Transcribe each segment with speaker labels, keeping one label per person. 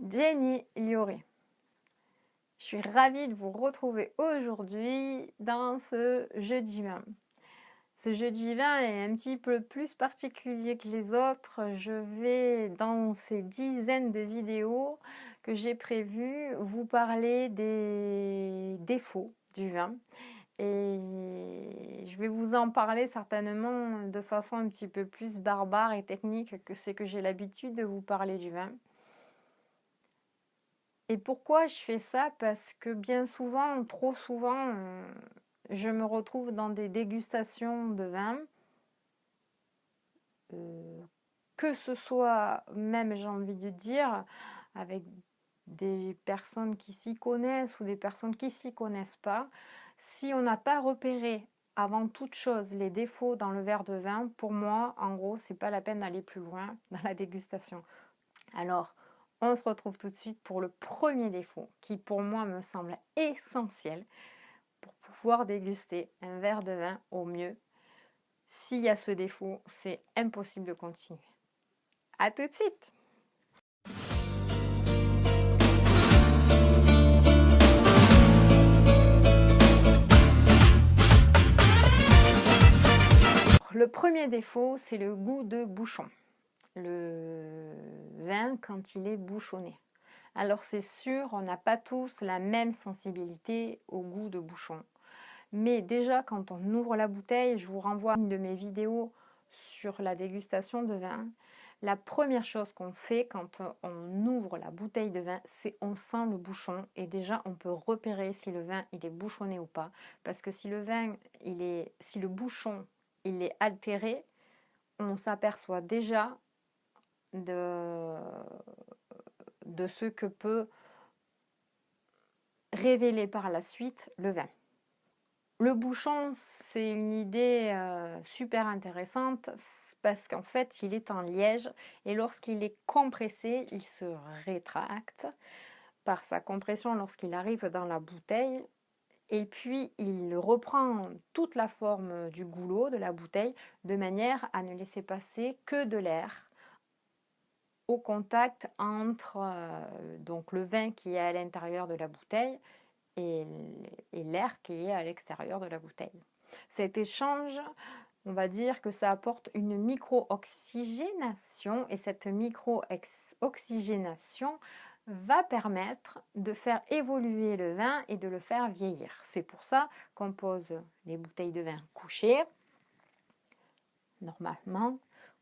Speaker 1: Jenny Lioré. Je suis ravie de vous retrouver aujourd'hui dans ce jeudi 20. Ce jeudi 20 est un petit peu plus particulier que les autres. Je vais, dans ces dizaines de vidéos que j'ai prévues, vous parler des défauts du vin. Et je vais vous en parler certainement de façon un petit peu plus barbare et technique que c'est que j'ai l'habitude de vous parler du vin. Et pourquoi je fais ça? Parce que bien souvent, trop souvent, je me retrouve dans des dégustations de vin, que ce soit même, j'ai envie de dire, avec des personnes qui s'y connaissent ou des personnes qui s'y connaissent pas. Si on n'a pas repéré avant toute chose les défauts dans le verre de vin, pour moi, en gros, c'est pas la peine d'aller plus loin dans la dégustation. Alors, on se retrouve tout de suite pour le premier défaut qui pour moi me semble essentiel pour pouvoir déguster un verre de vin au mieux. S'il y a ce défaut, c'est impossible de continuer. À tout de suite! Le premier défaut, c'est le goût de bouchon. Le vin quand il est bouchonné. Alors c'est sûr, on n'a pas tous la même sensibilité au goût de bouchon. Mais déjà, quand on ouvre la bouteille, je vous renvoie à une de mes vidéos sur la dégustation de vin. La première chose qu'on fait quand on ouvre la bouteille de vin, c'est on sent le bouchon. Et déjà, on peut repérer si le vin il est bouchonné ou pas. Parce que si le vin, si le bouchon il est altéré, on s'aperçoit déjà de ce que peut révéler par la suite le vin. Le bouchon, c'est une idée super intéressante parce qu'en fait, il est en liège et lorsqu'il est compressé, il se rétracte par sa compression lorsqu'il arrive dans la bouteille et puis il reprend toute la forme du goulot de la bouteille de manière à ne laisser passer que de l'air au contact entre donc le vin qui est à l'intérieur de la bouteille et l'air qui est à l'extérieur de la bouteille. Cet échange, on va dire que ça apporte une micro-oxygénation et cette micro-oxygénation va permettre de faire évoluer le vin et de le faire vieillir. C'est pour ça qu'on pose les bouteilles de vin couchées, normalement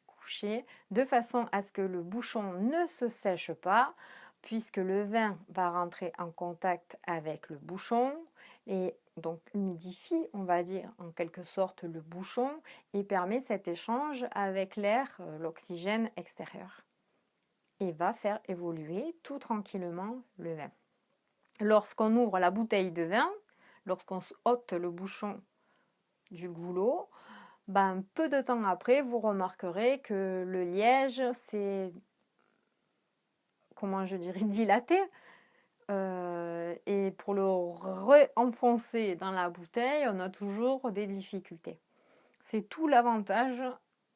Speaker 1: couchées, de façon à ce que le bouchon ne se sèche pas, puisque le vin va rentrer en contact avec le bouchon et donc humidifie, on va dire en quelque sorte, le bouchon et permet cet échange avec l'air, l'oxygène extérieur et va faire évoluer tout tranquillement le vin. Lorsqu'on ouvre la bouteille de vin, lorsqu'on ôte le bouchon du goulot, peu de temps après, vous remarquerez que le liège s'est, comment je dirais, dilaté. Et pour le re-enfoncer dans la bouteille, on a toujours des difficultés. C'est tout l'avantage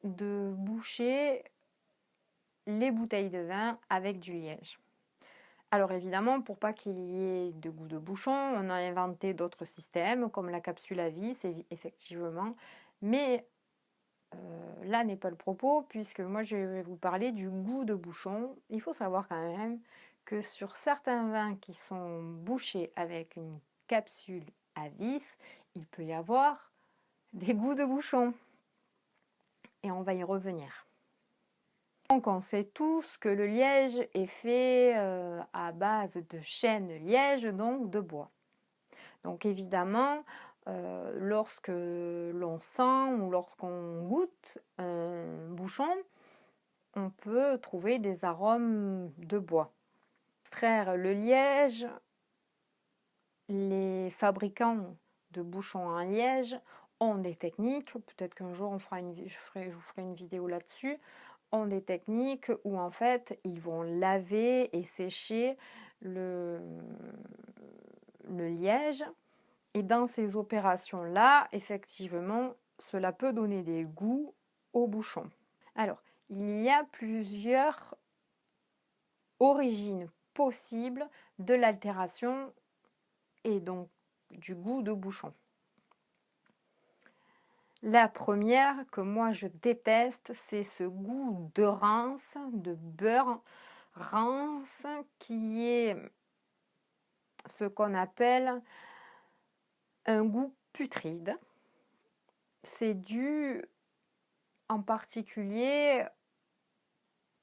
Speaker 1: de boucher les bouteilles de vin avec du liège. Alors évidemment, pour pas qu'il y ait de goût de bouchon, on a inventé d'autres systèmes comme la capsule à vis, effectivement. Mais là n'est pas le propos, puisque moi je vais vous parler du goût de bouchon. Il faut savoir quand même que sur certains vins qui sont bouchés avec une capsule à vis, il peut y avoir des goûts de bouchon. Et on va y revenir. Donc on sait tous que le liège est fait à base de chêne liège, donc de bois. Donc évidemment, lorsque l'on sent ou lorsqu'on goûte un bouchon, on peut trouver des arômes de bois. Extraire le liège, les fabricants de bouchons en liège ont des techniques, peut-être qu'un jour je vous ferai une vidéo là-dessus, ont des techniques où en fait ils vont laver et sécher le liège. Et dans ces opérations-là, effectivement, cela peut donner des goûts au bouchon. Alors, il y a plusieurs origines possible de l'altération et donc du goût de bouchon. La première que moi je déteste, c'est ce goût de rince, de beurre rince, qui est ce qu'on appelle un goût putride. C'est dû en particulier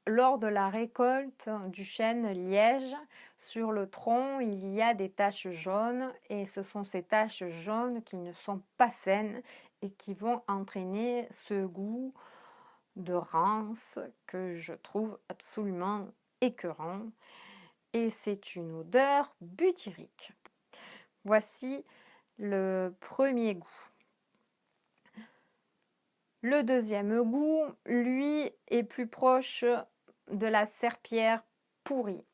Speaker 1: lors de la récolte du chêne liège. Sur le tronc, il y a des taches jaunes et ce sont ces taches jaunes qui ne sont pas saines et qui vont entraîner ce goût de rince que je trouve absolument écœurant. Et c'est une odeur butyrique. Voici le premier goût. Le deuxième goût, lui, est plus proche de la serpillière pourrie.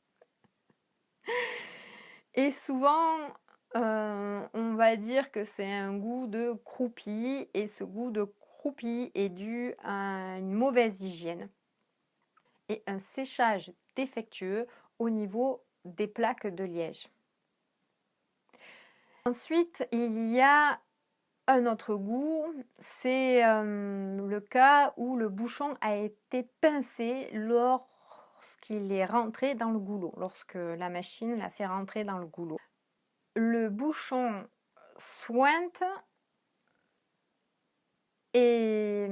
Speaker 1: Et souvent, on va dire que c'est un goût de croupi, et ce goût de croupi est dû à une mauvaise hygiène et un séchage défectueux au niveau des plaques de liège. Ensuite, il y a un autre goût, c'est le cas où le bouchon a été pincé lorsqu'il est rentré dans le goulot, lorsque la machine l'a fait rentrer dans le goulot. Le bouchon sointe et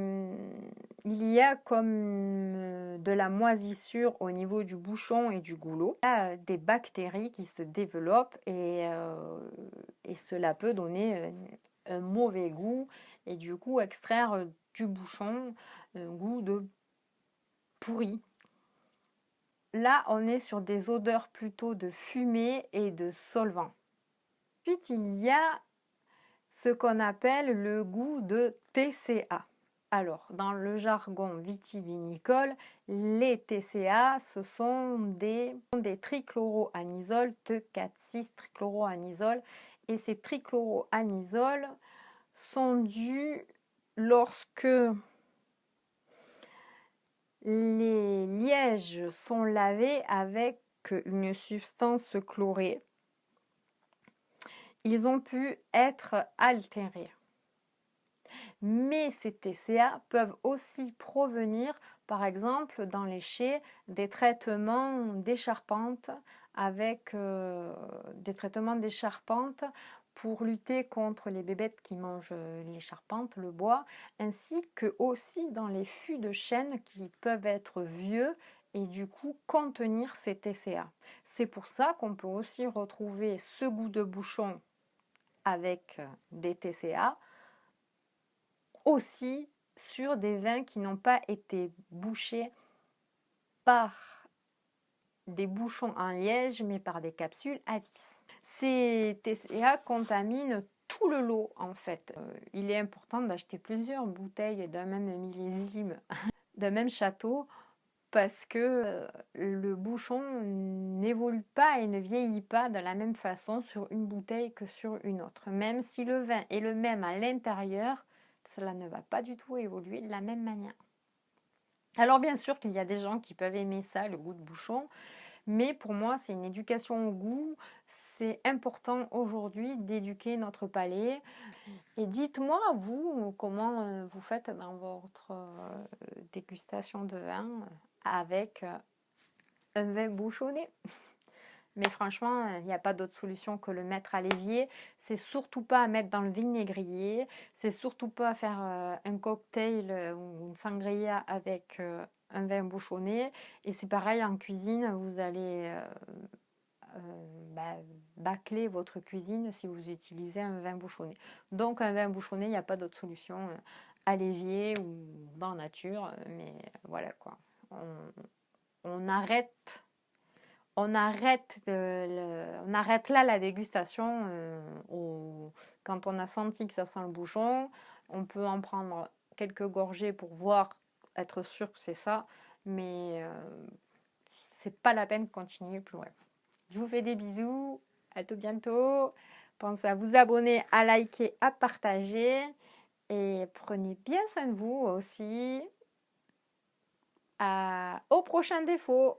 Speaker 1: il y a comme de la moisissure au niveau du bouchon et du goulot. Il y a des bactéries qui se développent et cela peut donner un mauvais goût et du coup extraire du bouchon un goût de pourri. Là, on est sur des odeurs plutôt de fumée et de solvant. Ensuite, il y a ce qu'on appelle le goût de TCA. Alors, dans le jargon vitivinicole, les TCA, ce sont des trichloroanisols, 2,4,6-trichloroanisols. Et ces trichloroanisols sont dus lorsque les lièges sont lavés avec une substance chlorée. Ils ont pu être altérés. Mais ces TCA peuvent aussi provenir, par exemple, dans les chais, des traitements des charpentes avec des traitements des charpentes pour lutter contre les bébêtes qui mangent les charpentes, le bois, ainsi que aussi dans les fûts de chêne qui peuvent être vieux et du coup contenir ces TCA. C'est pour ça qu'on peut aussi retrouver ce goût de bouchon avec des TCA aussi sur des vins qui n'ont pas été bouchés par des bouchons en liège mais par des capsules à vis. Ces TCA contaminent tout le lot en fait. Il est important d'acheter plusieurs bouteilles d'un même millésime, d'un même château, parce que le bouchon n'évolue pas et ne vieillit pas de la même façon sur une bouteille que sur une autre. Même si le vin est le même à l'intérieur, cela ne va pas du tout évoluer de la même manière. Alors bien sûr qu'il y a des gens qui peuvent aimer ça, le goût de bouchon, mais pour moi c'est une éducation au goût. C'est important aujourd'hui d'éduquer notre palais. Et dites-moi, vous, comment vous faites dans votre dégustation de vin avec un vin bouchonné. Mais franchement, il n'y a pas d'autre solution que le mettre à l'évier. C'est surtout pas à mettre dans le vinaigrier. C'est surtout pas à faire un cocktail ou une sangria avec un vin bouchonné. Et c'est pareil en cuisine, vous allez bâcler votre cuisine si vous utilisez un vin bouchonné. Donc un vin bouchonné, il n'y a pas d'autre solution à l'évier ou dans la nature. Mais voilà quoi. On arrête là la dégustation quand on a senti que ça sent le bouchon. On peut en prendre quelques gorgées pour voir, être sûr que c'est ça, mais c'est pas la peine de continuer plus loin. Je vous fais des bisous, à tout bientôt. Pensez à vous abonner, à liker, à partager et prenez bien soin de vous aussi. Au prochain défaut.